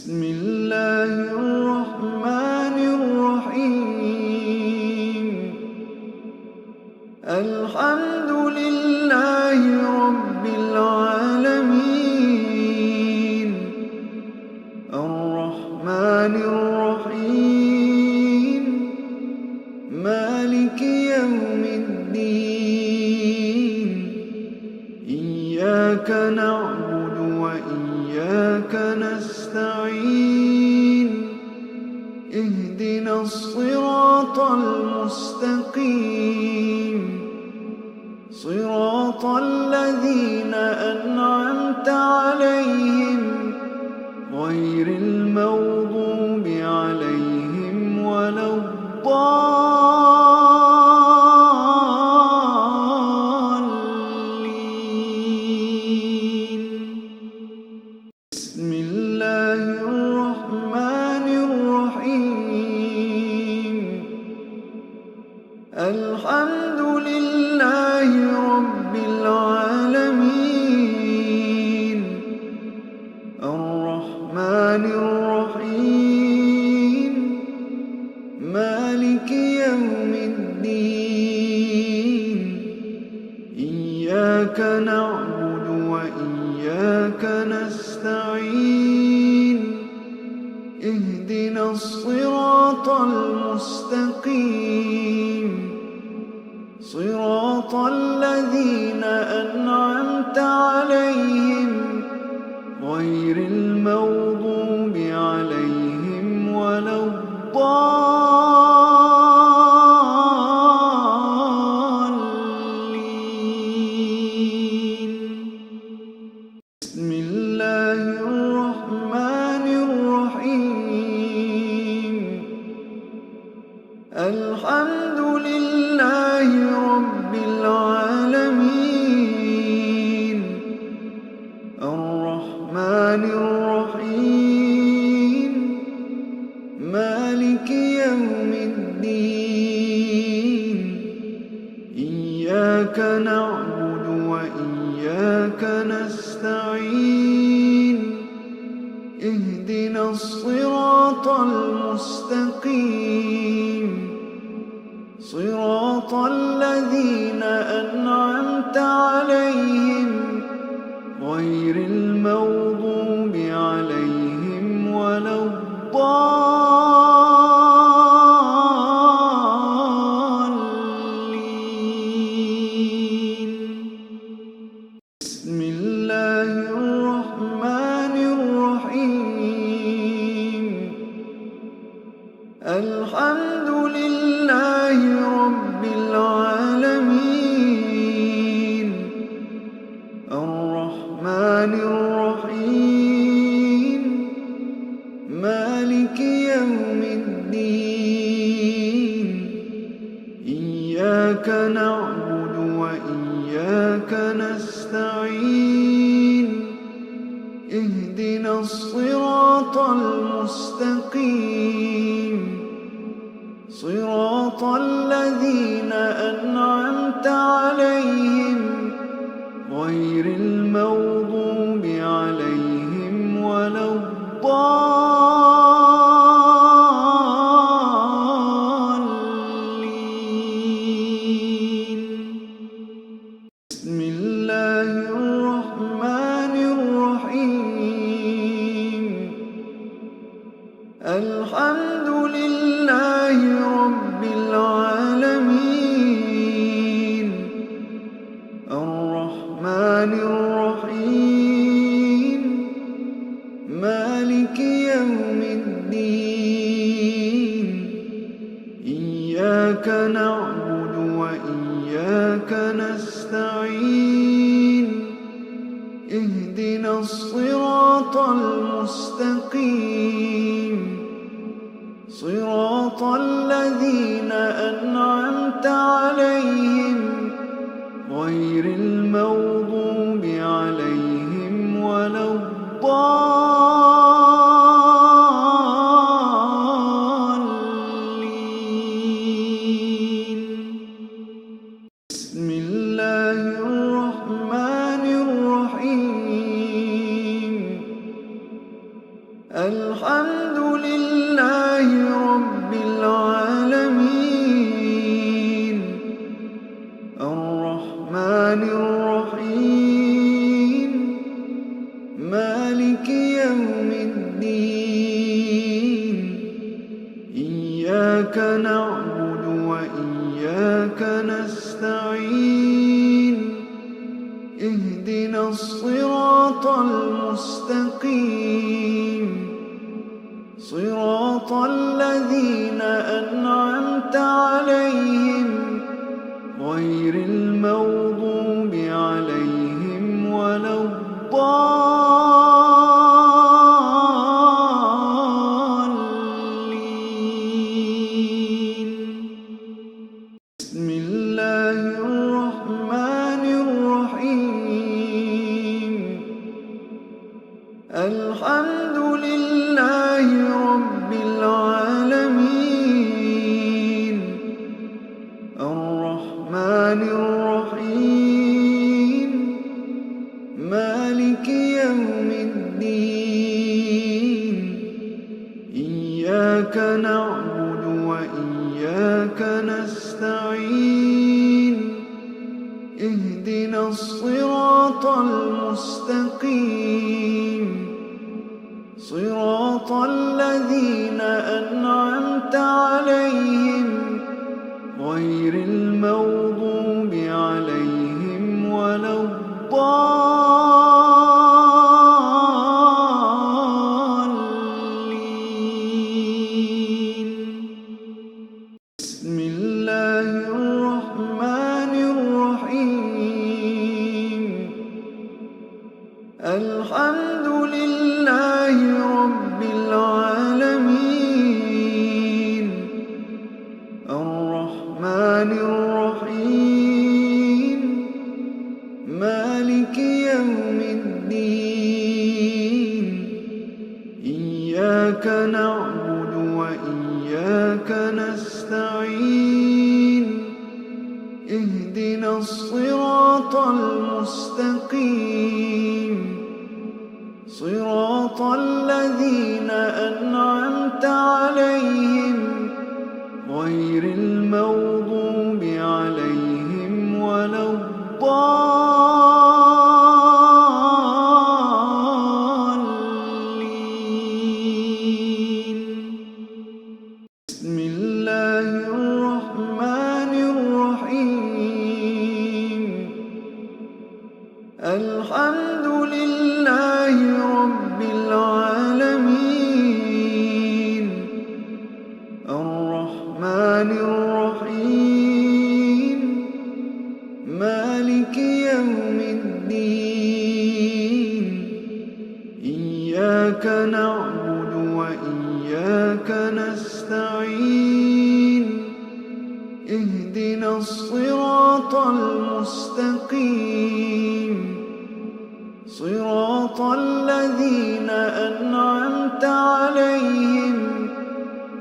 بسم الله الرحمن الرحيم. الحمد لله رب العالمين. الرحمن الرحيم مالك يوم الدين. إياك نعبد وإياك نستعين. اهدنا الصراط المستقيم، صراط الذين أنعمت عليهم غير المغضوب عليهم ولا الضالين. بسم الله الرحمن الرحيم. الحمد لله رب العالمين. الرحمن الرحيم مالك يوم الدين. إياك نعبد وإياك نستعين. اهدنا الصراط المستقيم، صراط الذين أنعمت عليهم غير المغضوب عليهم ولا الضالين. بسم الله الرحمن الرحيم. الحمد لله رب العالمين. الرحمن الرحيم مالك يوم الدين. إياك نعبد وإياك نستعين. اهدنا الصراط المستقيم، صراط الذين أنعمت عليهم غير المغضوب عليهم ولا الضالين. بسم الله الرحمن الرحيم. الحمد لله رب العالمين. الرحمن الرحيم مالك يوم الدين. إياك نعبد وإياك نستعين. اهدنا الصراط المستقيم، صراط الذين أنعمت عليهم غير المغضوب عليهم ولا الضالين. بسم الله الرحمن الرحيم. الحمد لله رب العالمين. الرحمن الرحيم مالك يوم الدين. إياك نعبد وإياك نستعين. اهدنا الصراط المستقيم، صراط الذين أنعمت عليهم غير المغضوب عليهم ولا الضالين. بسم الله الرحمن الرحيم. الحمد لله رب العالمين الرحمن الرحيم مالك يوم الدين إياك نعبد وإياك نستعين اهدنا الصراط المستقيم صراط الذين أنعمت عليهم غير المغضوب عليهم ولا الضالين. بسم الله الرحمن الرحيم الحمد لله رب العالمين الرحمن الرحيم مالك يوم الدين إياك نعبد وإياك نستعين اهدنا الصراط المستقيم صراط الذين أنعمت عليهم غير المغضوب عليهم ولا الضالين. بسم الله الرحمن الرحيم الحمد لله رب العالمين الرحمن الرحيم مالك يوم الدين إياك نعبد وإياك نستعين اهدنا الصراط المستقيم صراط الذين أنعمت عليهم غير المغضوب عليهم ولا الضالين. بسم الله الرحمن الرحيم الحمد لله رب العالمين الرحمن الرحيم مالك يوم الدين إياك نعبد وإياك نستعين اهدنا الصراط المستقيم صراط الذين أنعمت عليهم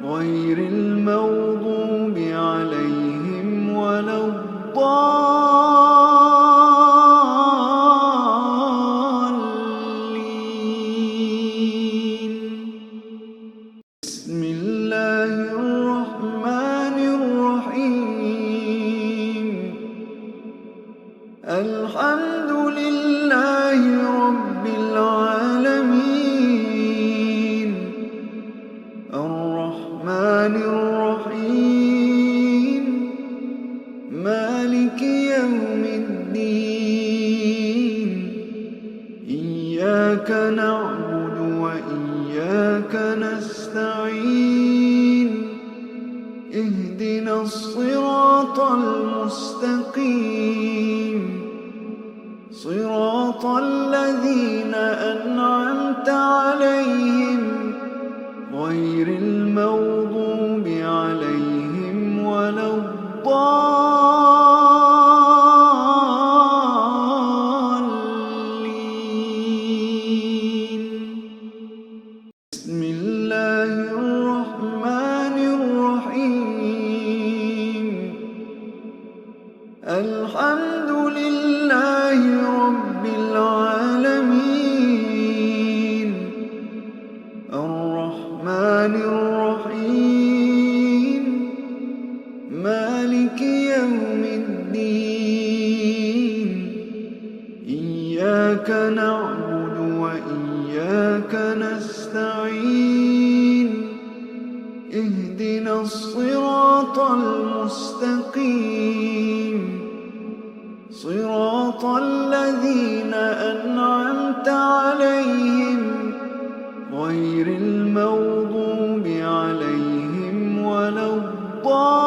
غير المغضوب عليهم ولا الضالين. بسم الله الرحمن الرحيم الحمد لله رب العالمين الرحمن الرحيم مالك يوم الدين إياك نعبد وإياك نستعين اهدنا الصراط المستقيم صراط الذين أنعمت عليهم غير المغضوب عليهم ولا الضالين. بسم الله الرحمن الرحيم الحمد لله رب العالمين الرحمن الرحمن الرحيم مالك يوم الدين إياك نعبد وإياك نستعين اهدنا الصراط المستقيم صراط الذين أنعمت عليهم غير المغضوب عليهم ولا الضالين